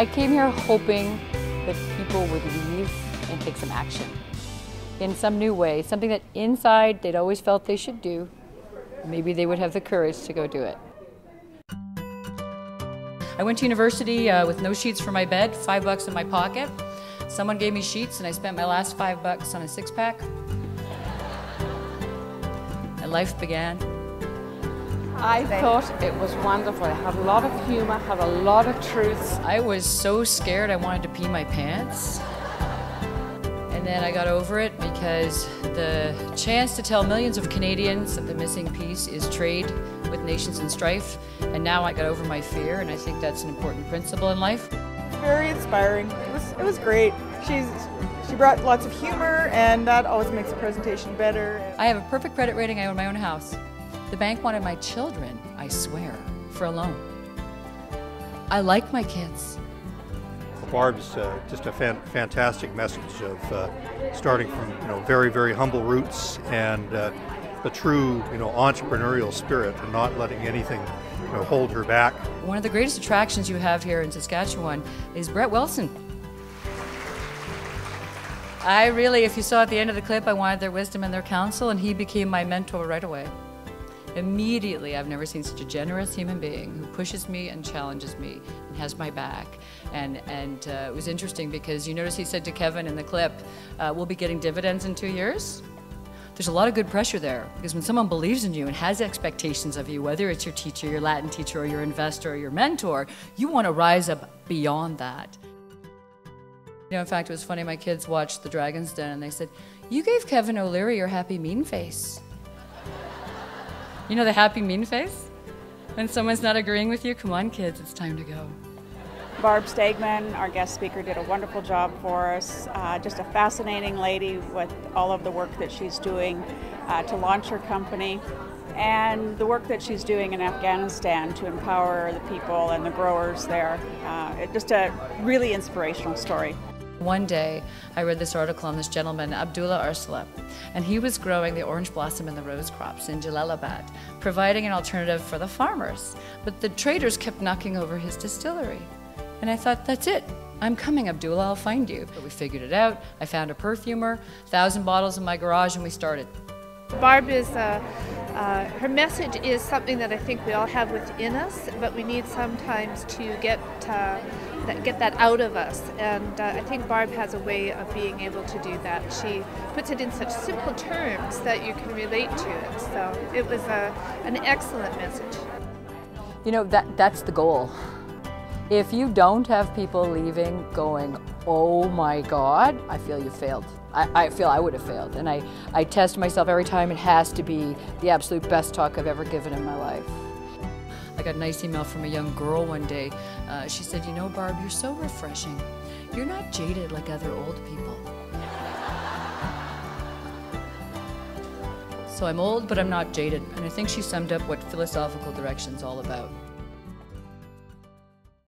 I came here hoping that people would leave and take some action in some new way, something that inside they'd always felt they should do. Maybe they would have the courage to go do it. I went to university with no sheets for my bed, $5 in my pocket. Someone gave me sheets and I spent my last $5 on a six-pack. And life began. I thought it was wonderful. It had a lot of humor, had a lot of truth. I was so scared I wanted to pee my pants. And then I got over it because the chance to tell millions of Canadians that the missing piece is trade with nations in strife. And now I got over my fear, and I think that's an important principle in life. Very inspiring. It was great. She brought lots of humor, and that always makes the presentation better. I have a perfect credit rating. I own my own house. The bank wanted my children, I swear, for a loan. I like my kids. Barb's just a fantastic message of starting from very, very humble roots and the true entrepreneurial spirit and not letting anything hold her back. One of the greatest attractions you have here in Saskatchewan is Brett Wilson. I really, if you saw at the end of the clip, I wanted their wisdom and their counsel, and he became my mentor right away. Immediately, I've never seen such a generous human being who pushes me and challenges me and has my back. And it was interesting because you notice he said to Kevin in the clip, we'll be getting dividends in 2 years. There's a lot of good pressure there because when someone believes in you and has expectations of you, whether it's your teacher, your Latin teacher, or your investor, or your mentor, you want to rise up beyond that. In fact, it was funny, my kids watched The Dragon's Den and they said, you gave Kevin O'Leary your happy mean face. You know the happy mean face? When someone's not agreeing with you, come on kids, it's time to go. Barb Stegman, our guest speaker, did a wonderful job for us. Just a fascinating lady with all of the work that she's doing to launch her company and the work that she's doing in Afghanistan to empower the people and the growers there. Just a really inspirational story. One day, I read this article on this gentleman, Abdullah Arsala, and he was growing the orange blossom and the rose crops in Jalalabad, providing an alternative for the farmers. But the traders kept knocking over his distillery. And I thought, that's it. I'm coming, Abdullah, I'll find you. But we figured it out. I found a perfumer, 1,000 bottles in my garage, and we started. Barb is, her message is something that I think we all have within us, but we need sometimes to get that out of us. And I think Barb has a way of being able to do that. She puts it in such simple terms that you can relate to it. So it was an excellent message. That's the goal. If you don't have people leaving going, oh my God, I feel you failed. I feel I would have failed. And I test myself every time. It has to be the absolute best talk I've ever given in my life. I got a nice email from a young girl one day. She said, Barb, you're so refreshing. You're not jaded like other old people. So I'm old, but I'm not jaded. And I think she summed up what philosophical direction's all about.